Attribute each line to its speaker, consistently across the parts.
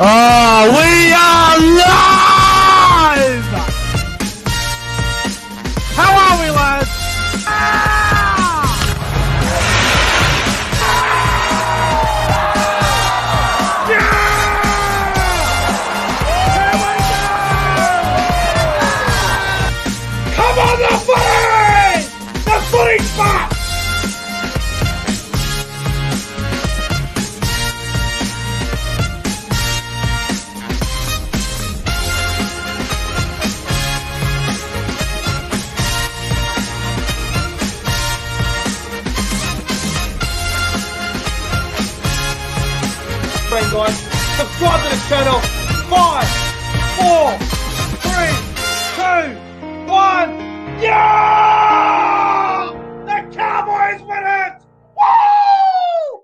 Speaker 1: Oh, we are live! How are we, lads? Come on, the footy! The footy spot! Guys, subscribe to the channel. 5, 4, 3, 2, 1. Yeah! The Cowboys win it! Woo!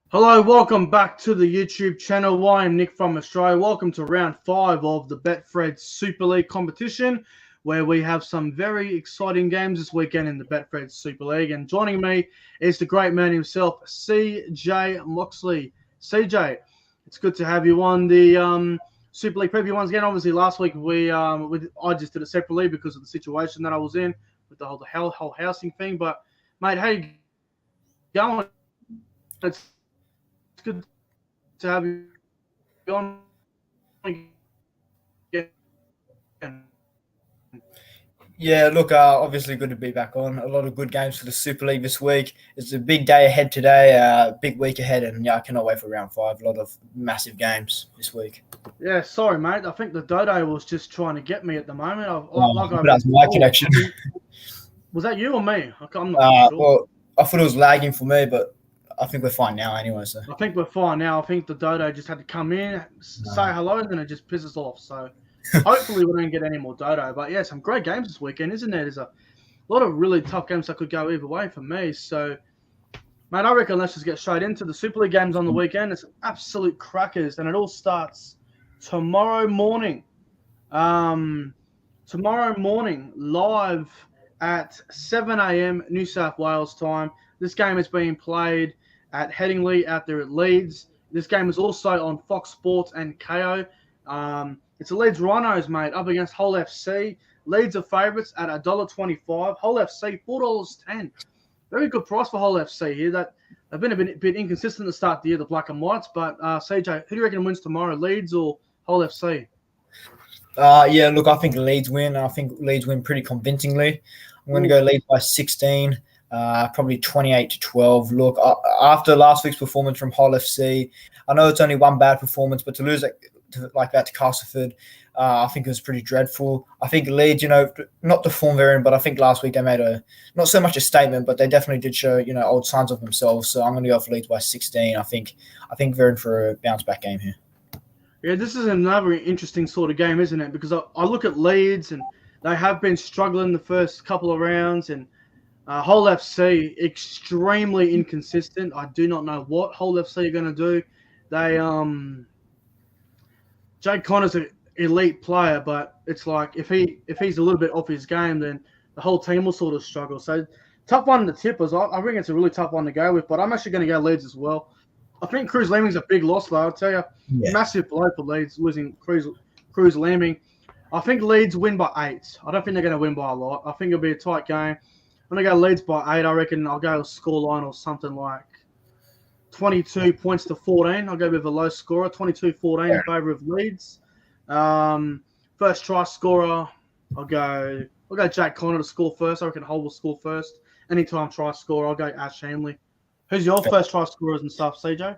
Speaker 1: Hello, welcome back to the YouTube channel. I am Nick from Australia. Welcome to round 5 of the Betfred Super League competition, where we have some very exciting games this weekend in the Betfred Super League. And joining me is the great man himself, CJ Moxley. CJ, it's good to have you on the Super League preview once again. Obviously, last week I just did it separately because of the situation that I was in with the whole housing thing. But mate, how you going? It's good to have you on again.
Speaker 2: Yeah, look, obviously good to be back on. A lot of good games for the Super League this week. It's a big day ahead today, big week ahead, and yeah, I cannot wait for round 5. A lot of massive games this week.
Speaker 1: Yeah, sorry, mate. I think the Dodo was just trying to get me at the moment.
Speaker 2: That's my connection.
Speaker 1: Was that you or me? I'm not sure.
Speaker 2: Well, I thought it was lagging for me, but I think we're fine now anyway. So
Speaker 1: I think we're fine now. I think the Dodo just had to come in, say hello, and then it just pisses off. So hopefully we don't get any more Dodo. But yeah, some great games this weekend, isn't there? There's a lot of really tough games that could go either way for me. So, mate, I reckon let's just get straight into the Super League games on the weekend. It's absolute crackers, and it all starts tomorrow morning. Tomorrow morning, live at 7 a.m. New South Wales time. This game is being played at Headingley out there at Leeds. This game is also on Fox Sports and KO. It's the Leeds Rhinos, mate, up against Hull FC. Leeds are favourites at $1.25. Hull FC, $4.10. Very good price for Hull FC here. They've been a bit inconsistent to start the year, the Black and Whites. But, CJ, who do you reckon wins tomorrow, Leeds or Hull FC?
Speaker 2: Yeah, look, I think Leeds win. I think Leeds win pretty convincingly. I'm going to go Leeds by 16, probably 28-12. Look, after last week's performance from Hull FC, I know it's only one bad performance, but to lose like that to Castleford, I think it was pretty dreadful. I think Leeds, not the form they're in, but I think last week they made not so much a statement, but they definitely did show, old signs of themselves. So I'm going to go for Leeds by 16. I think they're in for a bounce back game here.
Speaker 1: Yeah, this is another interesting sort of game, isn't it? Because I look at Leeds and they have been struggling the first couple of rounds, and Hull FC extremely inconsistent. I do not know what Hull FC are going to do. They Jake Connor's an elite player, but it's like if he's a little bit off his game, then the whole team will sort of struggle. So tough one to tip us. I think it's a really tough one to go with, but I'm actually going to go Leeds as well. I think Cruz Lemming's a big loss, though. I'll tell you, massive blow for Leeds losing Cruz Lemming. I think Leeds win by 8. I don't think they're going to win by a lot. I think it'll be a tight game. I'm going to go Leeds by 8. I reckon I'll go a scoreline or something like 22 points to 14. I'll go with a low scorer, 22-14 in favour of Leeds. First try scorer, I'll go Jack Connor to score first. I reckon Hull will score first. Anytime try scorer, I'll go Ash Hanley. Who's your first try scorers and stuff, CJ?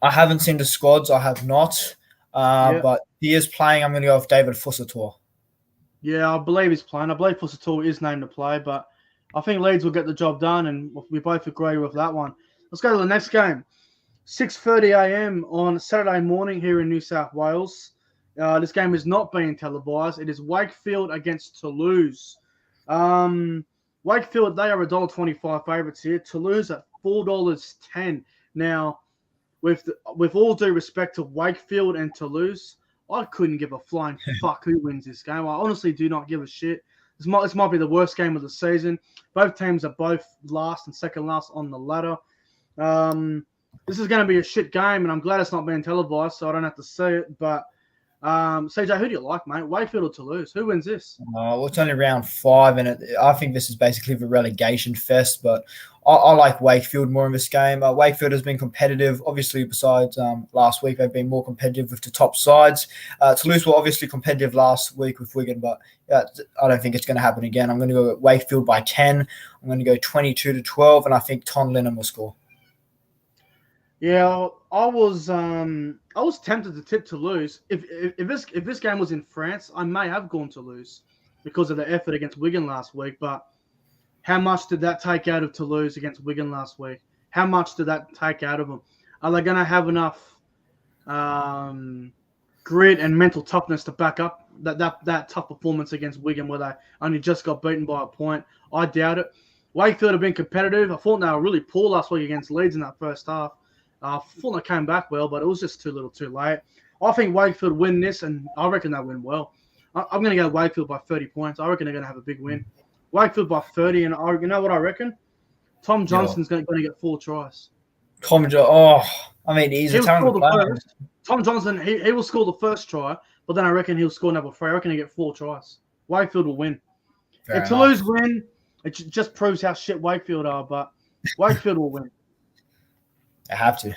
Speaker 2: I haven't seen the squads. I have not. But he is playing. I'm going to go with David Fussator.
Speaker 1: Yeah, I believe he's playing. I believe Fussator is named to play, but I think Leeds will get the job done, and we both agree with that one. Let's go to the next game. 6:30 a.m. on Saturday morning here in New South Wales. This game is not being televised. It is Wakefield against Toulouse. Wakefield, they are $1.25 favourites here. Toulouse at $4.10. Now, with all due respect to Wakefield and Toulouse, I couldn't give a flying fuck who wins this game. I honestly do not give a shit. This might be the worst game of the season. Both teams are both last and second last on the ladder.
Speaker 3: This is going to be a shit game, and I'm glad it's not being televised, so I don't have to see it. But CJ, who do you like, mate? Wakefield or Toulouse? Who wins this?
Speaker 2: Well, it's only round 5, and I think this is basically the relegation fest. But I like Wakefield more in this game. Wakefield has been competitive. Obviously, besides last week, they've been more competitive with the top sides. Toulouse were obviously competitive last week with Wigan, but I don't think it's going to happen again. I'm going to go Wakefield by 10. I'm going to go 22-12, and I think Ton Lennon will score.
Speaker 3: Yeah, I was tempted to tip Toulouse. If this game was in France, I may have gone Toulouse because of the effort against Wigan last week. But how much did that take out of Toulouse against Wigan last week? How much did that take out of them? Are they going to have enough grit and mental toughness to back up that tough performance against Wigan where they only just got beaten by a point? I doubt it. Wakefield have been competitive. I thought they were really poor last week against Leeds in that first half. I thought they came back well, but it was just too little too late. I think Wakefield win this, and I reckon they'll win well. I'm going to go Wakefield by 30 points. I reckon they're going to have a big win. Wakefield by 30, and you know what I reckon? Tom Johnson's going to get 4 tries.
Speaker 2: Tom Johnson, he's a talented player.
Speaker 3: Tom Johnson, he will score the first try, but then I reckon he'll score another 3. I reckon he'll get 4 tries. Wakefield will win. If Toulouse win, it just proves how shit Wakefield are, but Wakefield will win.
Speaker 2: I have to.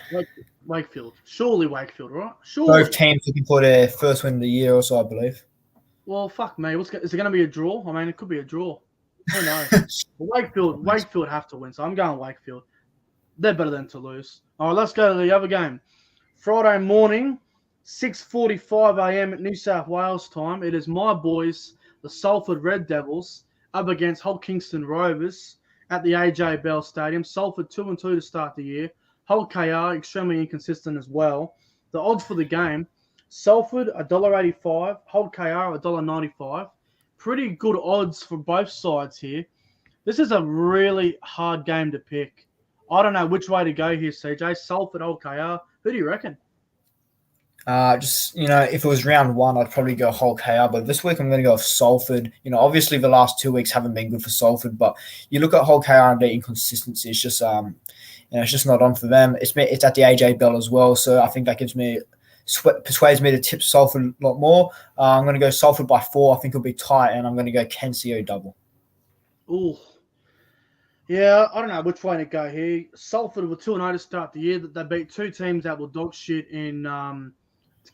Speaker 3: Wakefield. Surely Wakefield, right? Surely.
Speaker 2: Both teams looking for their first win of the year also, I believe.
Speaker 3: Well, fuck me. Is it going to be a draw? I mean, it could be a draw. Who knows? Wakefield have to win, so I'm going Wakefield. They're better than Toulouse. All right, let's go to the other game. Friday morning, 6:45 a.m. at New South Wales time. It is my boys, the Salford Red Devils, up against Hull Kingston Rovers at the AJ Bell Stadium. Salford 2-2 to start the year. Hull KR, extremely inconsistent as well. The odds for the game, Salford, $1.85. Hull KR, $1.95. Pretty good odds for both sides here. This is a really hard game to pick. I don't know which way to go here, CJ. Salford, Hull KR. Who do you reckon?
Speaker 2: If it was round 1, I'd probably go Hull KR, but this week I'm going to go with Salford. Obviously the last 2 weeks haven't been good for Salford, but you look at Hull KR and their inconsistency, it's just it's just not on for them. It's at the AJ Bell as well, so I think that persuades me to tip Salford a lot more. I'm going to go Salford by 4. I think it'll be tight, and I'm going to go Kensio double. Ooh.
Speaker 3: Yeah, I don't know which way to go here. Salford were 2-0 to start the year. They beat 2 teams that were dog shit in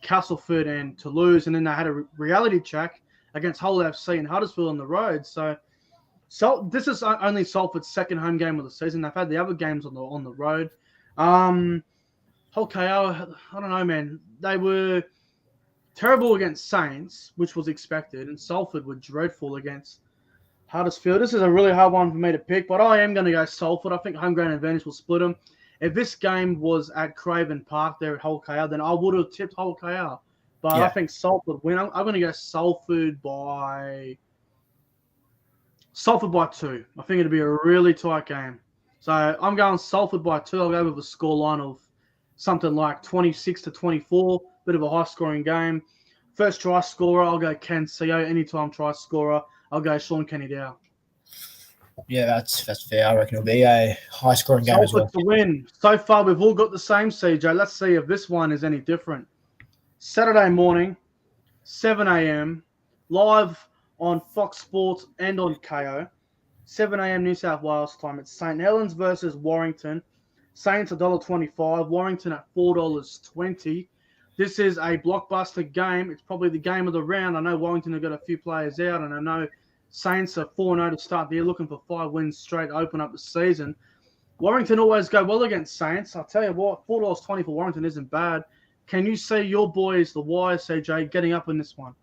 Speaker 3: Castleford and Toulouse, and then they had a reality check against Hull FC and Huddersfield on the road. So this is only Salford's second home game of the season. They've had the other games on the road. Hull KR, I don't know, man. They were terrible against Saints, which was expected, and Salford were dreadful against Huddersfield. This is a really hard one for me to pick, but I am going to go Salford. I think home ground advantage will split them. If this game was at Craven Park there at Hull KR, then I would have tipped Hull KR. But yeah. I think Salford win. I'm going to go Salford by 2. I think it'll be a really tight game. So I'm going Salford by 2. I'll go with a scoreline of something like 26-24. Bit of a high-scoring game. First try scorer, I'll go Ken Seo. Anytime try scorer, I'll go Sean Kenny-Dow.
Speaker 2: Yeah, that's fair. I reckon it'll be a high-scoring game as well.
Speaker 3: Salford to win. So far, we've all got the same, CJ. Let's see if this one is any different. Saturday morning, 7 a.m., live on Fox Sports and on KO. 7 a.m. New South Wales time. It's St. Helens versus Warrington. Saints $1.25. Warrington at $4.20. This is a blockbuster game. It's probably the game of the round. I know Warrington have got a few players out, and I know Saints are 4-0 to start the year, looking for 5 wins straight to open up the season. Warrington always go well against Saints. I'll tell you what, $4.20 for Warrington isn't bad. Can you see your boys, the Wire, CJ, getting up in this one?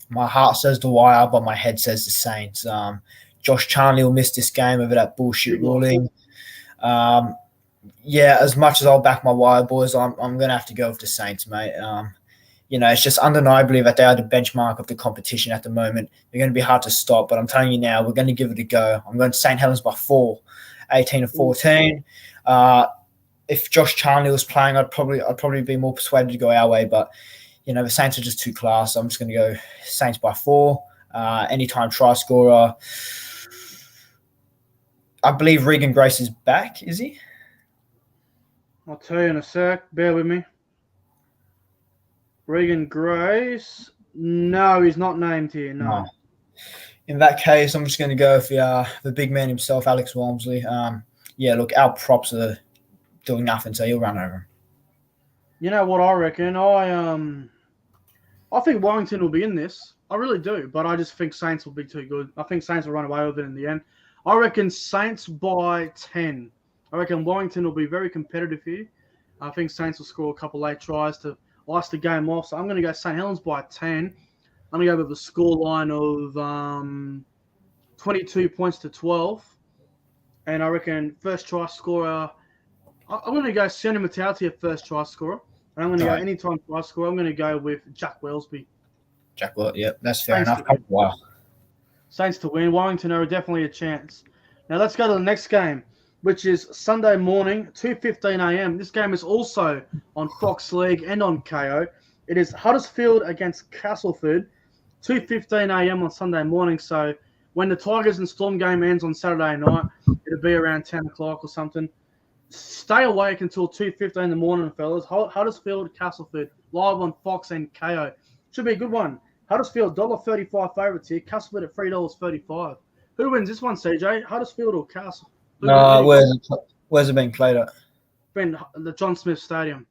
Speaker 2: My heart says the Wire, but my head says the Saints. Josh Charnley will miss this game over that bullshit ruling. As much as I'll back my Wire boys, I'm going to have to go with the Saints, mate. It's just undeniably that they are the benchmark of the competition at the moment. They're going to be hard to stop, but I'm telling you now, we're going to give it a go. I'm going to St. Helens by 4, 18-14. If Josh Charnley was playing, I'd probably be more persuaded to go our way, but the Saints are just too class. So I'm just going to go Saints by 4. Anytime try scorer. I believe Regan Grace is back, is he?
Speaker 3: I'll tell you in a sec. Bear with me. Regan Grace. No, he's not named here. No.
Speaker 2: In that case, I'm just going to go with the big man himself, Alex Walmsley. Look, our props are doing nothing, so he'll run over him.
Speaker 3: You know what I reckon? I think Warrington will be in this. I really do, but I just think Saints will be too good. I think Saints will run away with it in the end. I reckon Saints by 10. I reckon Warrington will be very competitive here. I think Saints will score a couple late tries to ice the game off. So I'm going to go St. Helens by 10. I'm going to go with a scoreline of 22 points to 12. And I reckon first try scorer, I'm going to go Sione Matauti at first try scorer. And I'm going to go anytime try scorer. I'm going to go with Jack Wellesby.
Speaker 2: Jack Wellesby, yeah, that's fair
Speaker 3: Saints
Speaker 2: enough. Wow.
Speaker 3: Saints to win. Warrington are definitely a chance. Now let's go to the next game, which is Sunday morning, 2:15 a.m. This game is also on Fox League and on KO. It is Huddersfield against Castleford, 2:15 a.m. on Sunday morning. So when the Tigers and Storm game ends on Saturday night, it'll be around 10 o'clock or something. Stay awake until 2:15 in the morning, fellas. Huddersfield, Castleford, live on Fox and KO. Should be a good one. Huddersfield, $1.35 favourites here. Castleford at $3.35. Who wins this one, CJ? Huddersfield or Castle?
Speaker 2: Where's it being played at?
Speaker 3: Been the John Smith Stadium.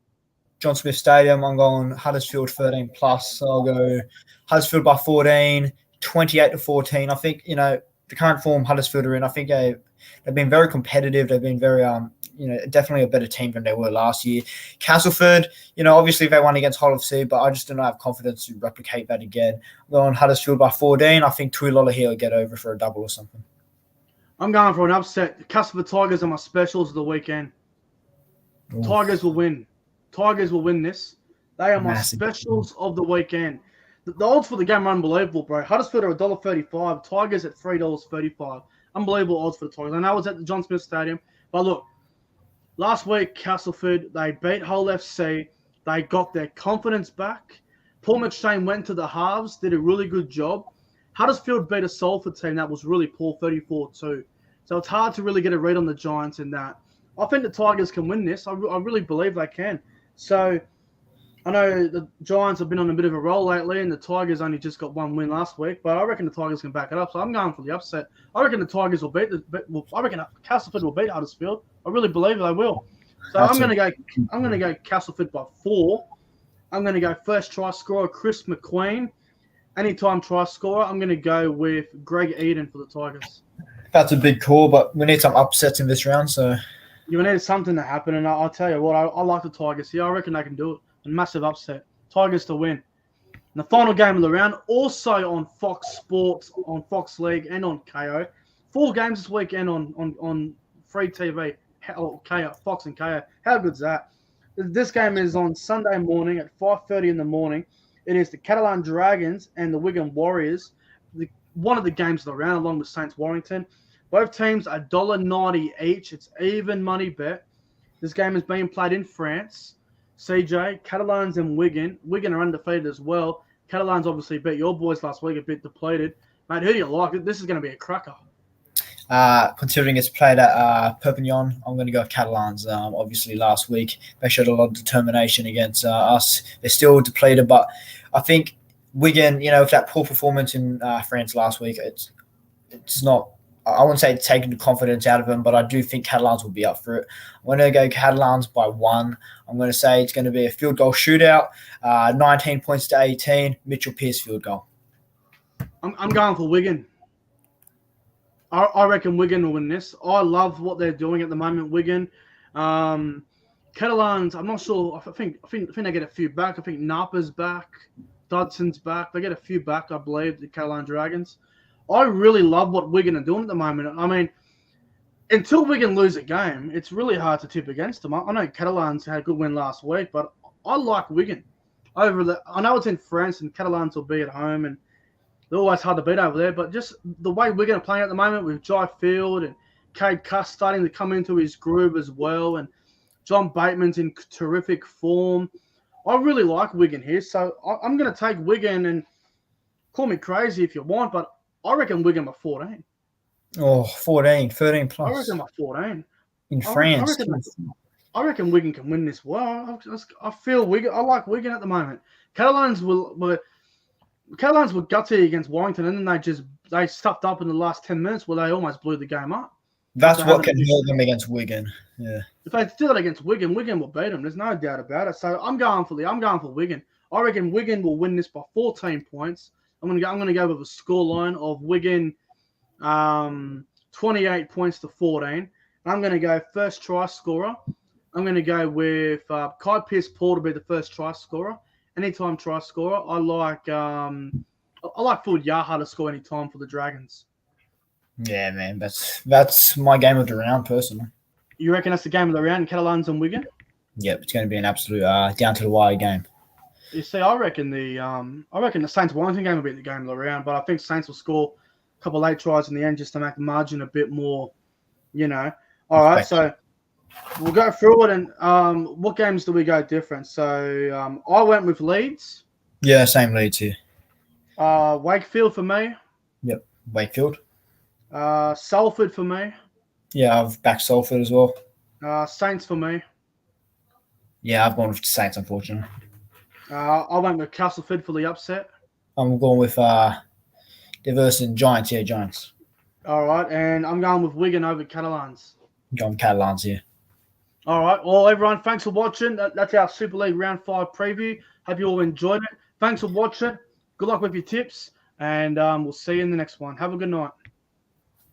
Speaker 2: John Smith Stadium. I'm going Huddersfield 13 plus. So I'll go Huddersfield by 14, 28-14. I think, the current form Huddersfield are in, I think they've been very competitive. They've been very, definitely a better team than they were last year. Castleford, obviously they won against Hull FC, but I just do not have confidence to replicate that again. I'm going Huddersfield by 14. I think Tuilola here will get over for a double or something.
Speaker 3: I'm going for an upset. The Castleford Tigers are my specials of the weekend. Oof. Tigers will win. Tigers will win this. They are my specials of the weekend. The odds for the game are unbelievable, bro. Huddersfield are $1.35. Tigers at $3.35. Unbelievable odds for the Tigers. I know it's at the John Smith Stadium, but look, last week, Castleford, they beat Hull FC. They got their confidence back. Paul McShane went to the halves, did a really good job. Huddersfield beat a Salford team that was really poor, 34-2. So it's hard to really get a read on the Giants in that. I think the Tigers can win this. I really believe they can. So I know the Giants have been on a bit of a roll lately, and the Tigers only just got one win last week. But I reckon the Tigers can back it up. So I'm going for the upset. I reckon the Tigers will I reckon Castleford will beat Huddersfield. I really believe they will. So I'm going to go Castleford by 4. I'm going to go first try scorer Chris McQueen. Anytime try scorer, I'm going to go with Greg Eden for the Tigers.
Speaker 2: That's a big call, but we need some upsets in this round. So
Speaker 3: you need something to happen, and I'll tell you what, I like the Tigers here. I reckon they can do it. A massive upset. Tigers to win. And the final game of the round, also on Fox Sports, on Fox League, and on KO. 4 games this weekend on free TV, KO, Fox and KO. How good's that? This game is on Sunday morning at 5:30 in the morning. It is the Catalan Dragons and the Wigan Warriors. One of the games of the round, along with Saints Warrington. Both teams are $1.90 each. It's even money bet. This game is being played in France. CJ, Catalans and Wigan. Wigan are undefeated as well. Catalans obviously beat your boys last week, a bit depleted. Mate, who do you like? This is going to be a cracker.
Speaker 2: Considering it's played at Perpignan, I'm going to go Catalans. Obviously, last week they showed a lot of determination against us. They're still depleted, but I think Wigan, with that poor performance in France last week, it's not. I wouldn't say it's taken the confidence out of them, but I do think Catalans will be up for it. I'm going to go Catalans by 1. I'm going to say it's going to be a field goal shootout, 19 points to 18. Mitchell Pearce field goal.
Speaker 3: I'm going for Wigan. I reckon Wigan will win this. I love what they're doing at the moment, Wigan. Catalans, I'm not sure. I think they get a few back. I think Napa's back. Dudson's back. They get a few back, I believe, the Catalan Dragons. I really love what Wigan are doing at the moment. I mean, until Wigan lose a game, it's really hard to tip against them. I know Catalans had a good win last week, but I like Wigan. I know it's in France and Catalans will be at home, and they're always hard to beat over there, but just the way Wigan are playing at the moment with Jai Field and Cade Cuss starting to come into his groove as well, and John Bateman's in terrific form. I really like Wigan here, so I'm going to take Wigan, and call me crazy if you want, but I reckon Wigan by 14.
Speaker 2: Oh, 14, 13 plus.
Speaker 3: I reckon by 14.
Speaker 2: In France.
Speaker 3: I reckon Wigan can win this. Well, I feel Wigan. I like Wigan at the moment. Catalans were gutsy against Warrington, and then they stuffed up in the last 10 minutes where they almost blew the game up.
Speaker 2: That's what can hurt them against Wigan. Yeah.
Speaker 3: If they do that against Wigan, Wigan will beat them. There's no doubt about it. So I'm going for Wigan. I reckon Wigan will win this by 14 points. I'm gonna go with a scoreline of Wigan, 28 points to 14. And I'm gonna go first try scorer. I'm gonna go with Kai Pearce-Paul to be the first try scorer. Anytime try scorer. I like Phil Yaha to score anytime for the Dragons.
Speaker 2: Yeah, man, that's my game of the round, personally.
Speaker 3: You reckon that's the game of the round, Catalans and Wigan?
Speaker 2: Yep, it's going to be an absolute down to the wire game.
Speaker 3: You see, I reckon the Saints Warrington game will be the game of the round, but I think Saints will score a couple of late tries in the end just to make the margin a bit more, All right, so we'll go through it, and what games do we go different? So I went with Leeds.
Speaker 2: Yeah, same Leeds here.
Speaker 3: Wakefield for me.
Speaker 2: Yep, Wakefield.
Speaker 3: Salford for me.
Speaker 2: Yeah, I've backed Salford as well.
Speaker 3: Saints for me.
Speaker 2: Yeah, I've gone with Saints, unfortunately.
Speaker 3: I went with Castleford for the upset.
Speaker 2: I'm going with the versus Giants. Yeah, Giants.
Speaker 3: All right, and I'm going with Wigan over Catalans.
Speaker 2: I'm going Catalans here.
Speaker 3: All right, well, everyone, thanks for watching. That's our Super League Round 5 preview. Hope you all enjoyed it. Thanks for watching. Good luck with your tips, and we'll see you in the next one. Have a good night.